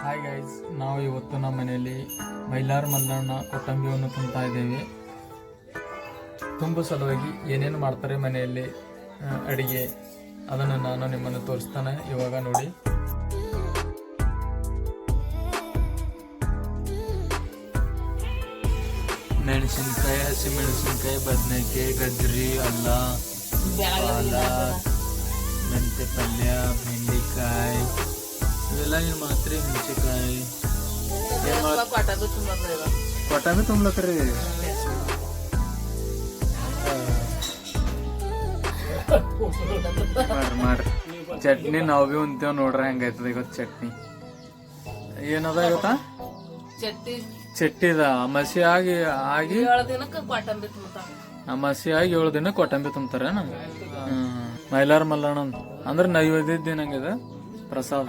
Hi guys, ನಾವು ಇವತ್ತು ನಮ್ಮ ಮನೆಯಲ್ಲಿ ಮೈಲಾರ ಮಲ್ಲಣ್ಣ ಕೊತ್ತಂಬಿಯನ್ನು ತುಂಬ್ತಾ ಇದ್ದೇವೆ. ತುಂಬು ಸಲುವಾಗಿ ಏನೇನು ಮಾಡ್ತಾರೆ ಮನೆಯಲ್ಲಿ ಅಡಿಗೆ ಅದನ್ನು ನಾನು ನಿಮ್ಮನ್ನು ತೋರಿಸ್ತಾನೆ. ಇವಾಗ ನೋಡಿ, ಮೆಣಸಿನ್ಕಾಯಿ, ಹಸಿಮೆಣಸಿನ್ಕಾಯಿ, ಬದನೆಕಾಯಿ, ಗಜ್ರಿ, ಅಲ್ಲ, ಮೆಂತೆ ಪಲ್ಯ, ಬೆಂಡೆಕಾಯಿ, ಇವೆಲ್ಲ ಏನು ಮಾಡ್ತೀರಿ? ಮೆಣಸಿನ್ಕಾಯಿ ಕೊಟ್ಟಂಬಿ ತುಂಬ್ಲತ್ರಿ. ಮಾಡ್ರಿ ಚಟ್ನಿ ನಾವು ಭೀ ಉಂತೇವ್ ನೋಡ್ರಿ. ಹೆಂಗೈತದ ಇವತ್ತು ಚಟ್ನಿ? ಏನದ ಇವತ್ತ? ಚಟ್ಟಿದ ಮಸಿ ಆಗಿ ಮಸಿ ಆಗಿ 7 ದಿನ ಕೊಟ್ಟಂಬಿ ತುಂಬ್ತಾರ. ಮೈಲಾರ ಮಲ್ಲಣ್ಣ ಅಂದ್ರೆ ನೈವೇದ್ಯ ದಿನಂಗಿದೆ ಪ್ರಸಾದ.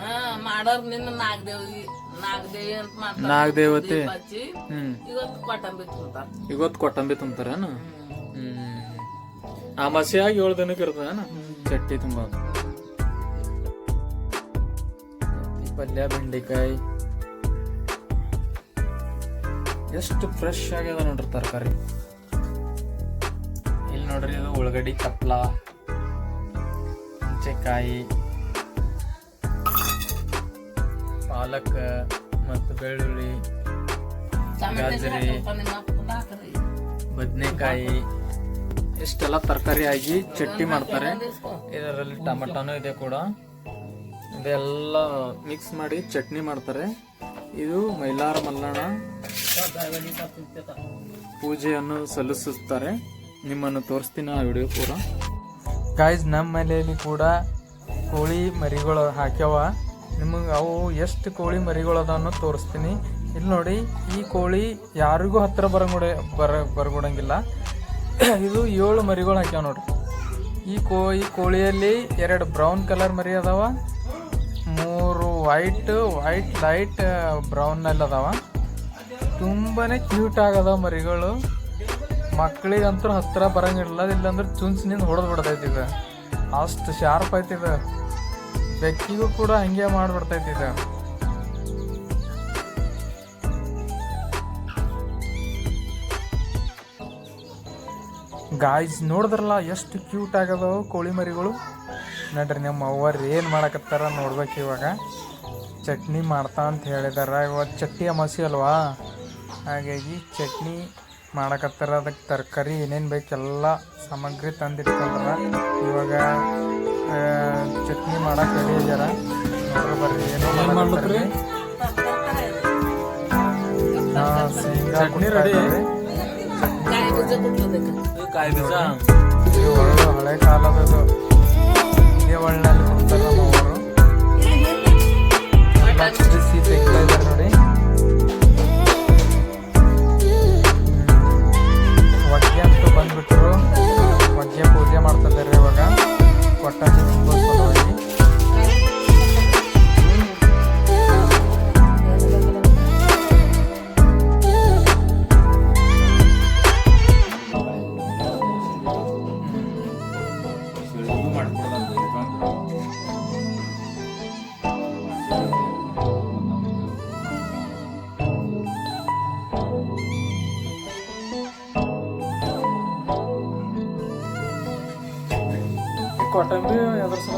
ನಾಗದೇವತೆ ಇವತ್ತು ಕೊಟ್ಟಂಬಿ ತುಂಬ್ತಾರೇನು? ಆ ಮಸಿಯಾಗಿ 7 ದಿನಕ್ಕೆ ಇರ್ತದೇನ ಚಟ್ನಿ ತುಂಬ. ಪಲ್ಯ, ಬೆಂಡೆಕಾಯಿ ಎಷ್ಟು ಫ್ರೆಶ್ ಆಗ್ಯದ ನೋಡ್ರಿ ತರಕಾರಿ. ಇಲ್ಲಿ ನೋಡ್ರಿ, ಇದು ಉಳ್ಳಗಡ್ಡಿ, ತಪ್ಪಲ, ಹುಂಚೆಕಾಯಿ, ಪಾಲಕ್ ಮತ್ತು ಬೆಳ್ಳುಳ್ಳಿ, ಗಾಜರಿ, ಬದನೆಕಾಯಿ ಇಷ್ಟೆಲ್ಲ ತರಕಾರಿ ಆಗಿ ಚಟ್ನಿ ಮಾಡ್ತಾರೆ. ಇದರಲ್ಲಿ ಟಮಾಟೋನು ಇದೆ ಕೂಡ. ಇದೆಲ್ಲ ಮಿಕ್ಸ್ ಮಾಡಿ ಚಟ್ನಿ ಮಾಡ್ತಾರೆ. ಇದು ಮೈಲಾರ ಮಲ್ಲಣ್ಣ ಪೂಜೆಯನ್ನು ಸಲ್ಲಿಸುತ್ತಾರೆ. ನಿಮ್ಮನ್ನು ತೋರಿಸ್ತೀನಿ ಆ ವಿಡಿಯೋ ಪೂರ. ಗಾಯ್ಸ್, ನಮ್ಮ ಮನೆಯಲ್ಲಿ ಕೂಡ ಕೋಳಿ ಮರಿಗಳು ಹಾಕ್ಯಾವ. ನಿಮಗೆ ಅವು ಎಷ್ಟು ಕೋಳಿ ಮರಿಗಳದನ್ನು ತೋರಿಸ್ತೀನಿ. ಇಲ್ಲಿ ನೋಡಿ, ಈ ಕೋಳಿ ಯಾರಿಗೂ ಹತ್ರ ಬರಗೊಡಂಗಿಲ್ಲ. ಇದು 7 ಮರಿಗಳು ಹಾಕ್ಯಾವ ನೋಡ್ರಿ. ಈ ಕೋಳಿಯಲ್ಲಿ 2 ಬ್ರೌನ್ ಕಲರ್ ಮರಿ ಅದಾವ, 3 ವೈಟ್ ಲೈಟ್ ಬ್ರೌನ್ನಲ್ಲಿ ಅದಾವ. ತುಂಬಾನೇ ಕ್ಯೂಟ್ ಆಗದಾವ ಮರಿಗಳು. ಮಕ್ಕಳಿಗಂತೂ ಹತ್ರ ಬರಂಗಿಲ್ಲ, ಇಲ್ಲಾಂದ್ರೆ ಚುಂಚಿನಿಂದ ಹೊಡೆದು ಬಿಡ್ತೈತಿದ. ಅಷ್ಟು ಶಾರ್ಪ್ ಐತಿದ. ಬೆಕ್ಕಿಗೂ ಕೂಡ ಹಂಗೆ ಮಾಡಿಬಿಡ್ತೈತಿದ. ಗಾಯ್ಸ್, ನೋಡಿದ್ರಲ್ಲ ಎಷ್ಟು ಕ್ಯೂಟ್ ಆಗದವು ಕೋಳಿ ಮರಿಗಳು. ನೋಡ್ರಿ, ನಮ್ಮ ಅವ್ವರು ಏನು ಮಾಡಕತ್ತಾರ ನೋಡ್ಬೇಕು. ಇವಾಗ ಚಟ್ನಿ ಮಾಡ್ತಾ ಅಂತ ಹೇಳಿದಾರ. ಇವತ್ತು ಚಟ್ನಿ ಅಮಾಸಿ ಅಲ್ವಾ, ಹಾಗಾಗಿ ಚಟ್ನಿ ಮಾಡಕತ್ತಾರ. ಅದಕ್ಕೆ ತರಕಾರಿ ಏನೇನು ಬೇಕೆಲ್ಲ ಸಾಮಗ್ರಿ ತಂದಿಟ್ಕೊಂಡ್ರ. ಇವಾಗ ಚಟ್ನಿ ಮಾಡಕ್ಕೆ ರೆಡಿ ಆಗ್ಯಾರ. ನೋಡ್ರಿ ಬರ್ರಿ, ಏನು ಮಾಡ್ಬೇಕ್ರಿ? ಚಟ್ನಿ ರೆಡಿ. ಹಳೆ ಕಾಲದದು. ಇದೇ ಒಳ್ಳೆಯಲ್ಲಿ ಕೊಡ್ತಾರೆ ನಮ್ಮವರು. ಬಿಸಿ ತೆಗ್ತಾ ಇದ್ದಾರೆ ನೋಡಿ. ಒಗ್ಗೆ ಅಂತೂ ಬಂದ್ಬಿಟ್ರು. ಒಗ್ಗೆ ಪೂಜೆ ಮಾಡ್ತಾ ಇದ್ದಾರೆ ಇವಾಗ. ಕೊಟ್ಟಂಬಿ ತುಂಬಿಸೋದಾಗಿ ಕೊಟ್ಟಂಬಿ ಎದ್ರ ಸಲ